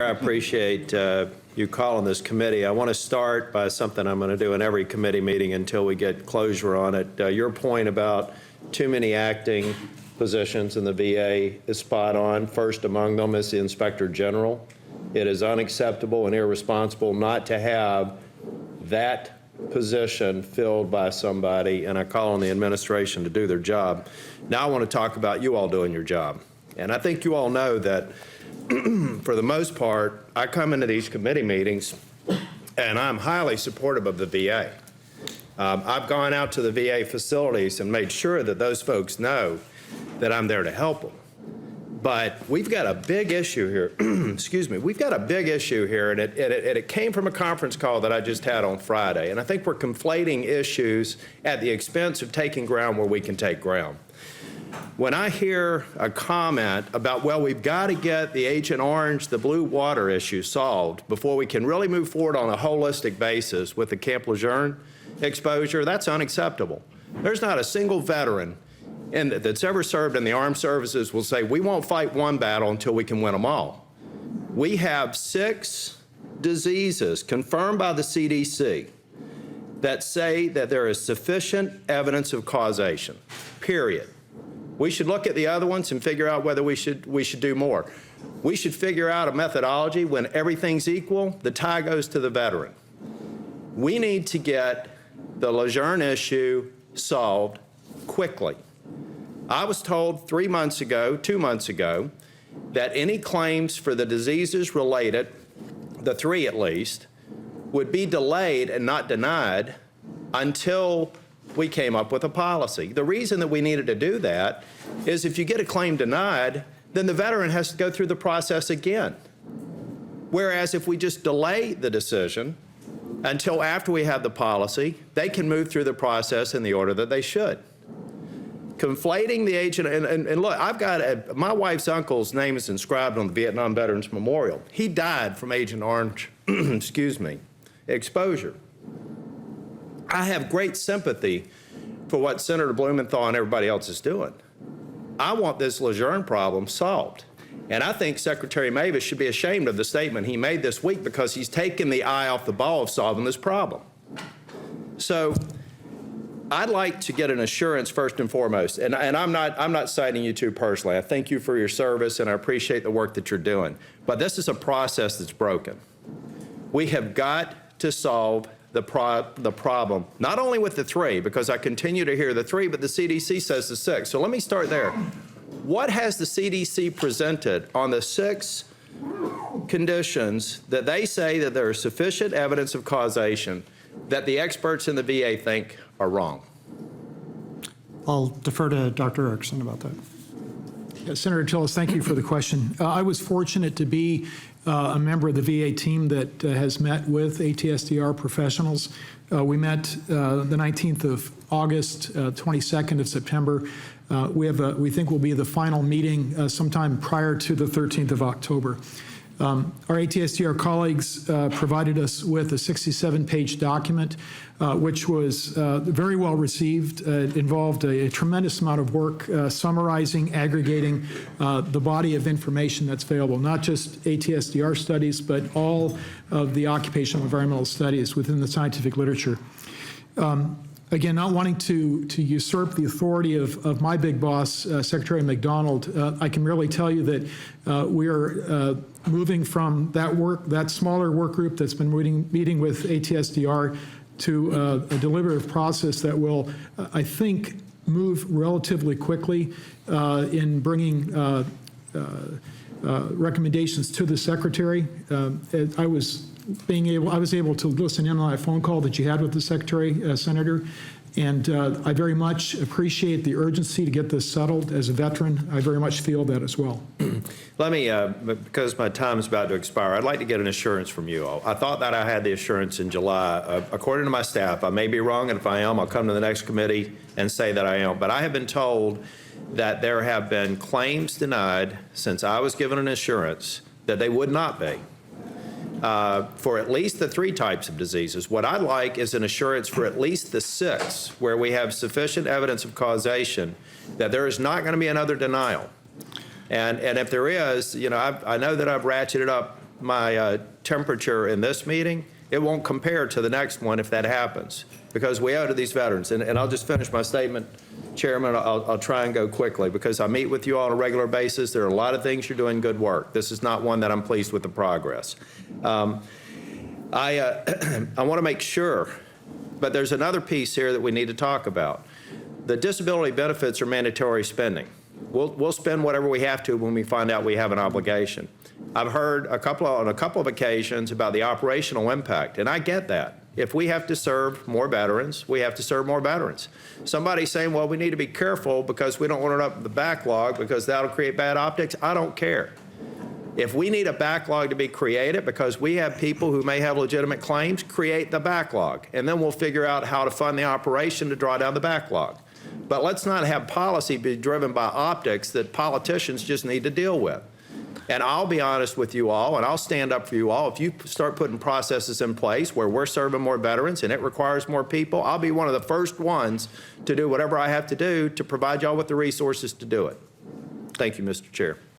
I appreciate you calling this committee. I want to start by something I'm going to do in every committee meeting until we get closure on it. Your point about too many acting positions in the VA is spot on. First among them is the Inspector General. It is unacceptable and irresponsible not to have that position filled by somebody, and I call on the administration to do their job. Now I want to talk about you all doing your job. And I think you all know that for the most part, I come into these committee meetings and I'm highly supportive of the VA. I've gone out to the VA facilities and made sure that those folks know that I'm there to help them. But we've got a big issue here. Excuse me. We've got a big issue here, and it came from a conference call that I just had on Friday. And I think we're conflating issues at the expense of taking ground where we can take ground. When I hear a comment about, well, we've got to get the Agent Orange, the blue water issue solved before we can really move forward on a holistic basis with the Camp Lejeune exposure, that's unacceptable. There's not a single veteran that's ever served in the armed services will say, we won't fight one battle until we can win them all. We have 6 diseases confirmed by the CDC that say that there is sufficient evidence of causation, period. We should look at the other ones and figure out whether we should do more. We should figure out a methodology when everything's equal, the tie goes to the veteran. We need to get the Lejeune issue solved quickly. I was told 2 months ago, that any claims for the diseases related, the 3 at least, would be delayed and not denied until we came up with a policy. The reason that we needed to do that is if you get a claim denied, then the veteran has to go through the process again. Whereas if we just delay the decision until after we have the policy, they can move through the process in the order that they should. Conflating the agent, and look, I've got my wife's uncle's name is inscribed on the Vietnam Veterans Memorial. He died from Agent Orange, excuse me, exposure. I have great sympathy for what Senator Blumenthal and everybody else is doing. I want this Lejeune problem solved. And I think Secretary Mavis should be ashamed of the statement he made this week because he's taken the eye off the ball of solving this problem. So I'd like to get an assurance first and foremost, and I'm not citing you two personally. I thank you for your service and I appreciate the work that you're doing. But this is a process that's broken. We have got to solve the problem, not only with the 3, because I continue to hear the 3, but the CDC says the 6. So let me start there. What has the CDC presented on the 6 conditions that they say that there is sufficient evidence of causation that the experts in the VA think are wrong? I'll defer to Dr. Erickson about that. Senator Tillis, thank you for the question. I was fortunate to be a member of the VA team that has met with ATSDR professionals. We met the 19th of August, 22nd of September. We think will be the final meeting sometime prior to the 13th of October. Our ATSDR colleagues provided us with a 67-page document, which was very well received. It involved a tremendous amount of work summarizing, aggregating the body of information that's available, not just ATSDR studies, but all of the occupational environmental studies within the scientific literature. Again, not wanting to usurp the authority of my big boss, Secretary McDonald, I can merely tell you that we are moving from that smaller work group that's been meeting with ATSDR to a deliberative process that will, I think, move relatively quickly in bringing recommendations to the Secretary. I was able to listen in on that phone call that you had with the Secretary, Senator, and I very much appreciate the urgency to get this settled. As a veteran, I very much feel that as well. Let me, because my time is about to expire, I'd like to get an assurance from you all. I thought that I had the assurance in July. According to my staff, I may be wrong, and if I am, I'll come to the next committee and say that I am. But I have been told that there have been claims denied since I was given an assurance that they would not be. For at least the 3 types of diseases. What I'd like is an assurance for at least the 6, where we have sufficient evidence of causation that there is not going to be another denial. And if there is, you know, I know that I've ratcheted up my temperature in this meeting, it won't compare to the next one if that happens, because we owe it to these veterans. And I'll just finish my statement, Chairman. I'll try and go quickly, because I meet with you all on a regular basis. There are a lot of things you're doing good work. This is not one that I'm pleased with the progress. I want to make sure, but there's another piece here that we need to talk about. The disability benefits are mandatory spending. We'll spend whatever we have to when we find out we have an obligation. I've heard on a couple of occasions about the operational impact, and I get that. If we have to serve more veterans, we have to serve more veterans. Somebody's saying, well, we need to be careful because we don't want it up the backlog because that'll create bad optics. I don't care. If we need a backlog to be created because we have people who may have legitimate claims, create the backlog, and then we'll figure out how to fund the operation to draw down the backlog. But let's not have policy be driven by optics that politicians just need to deal with. And I'll be honest with you all, and I'll stand up for you all. If you start putting processes in place where we're serving more veterans and it requires more people, I'll be one of the first ones to do whatever I have to do to provide y'all with the resources to do it. Thank you, Mr. Chair.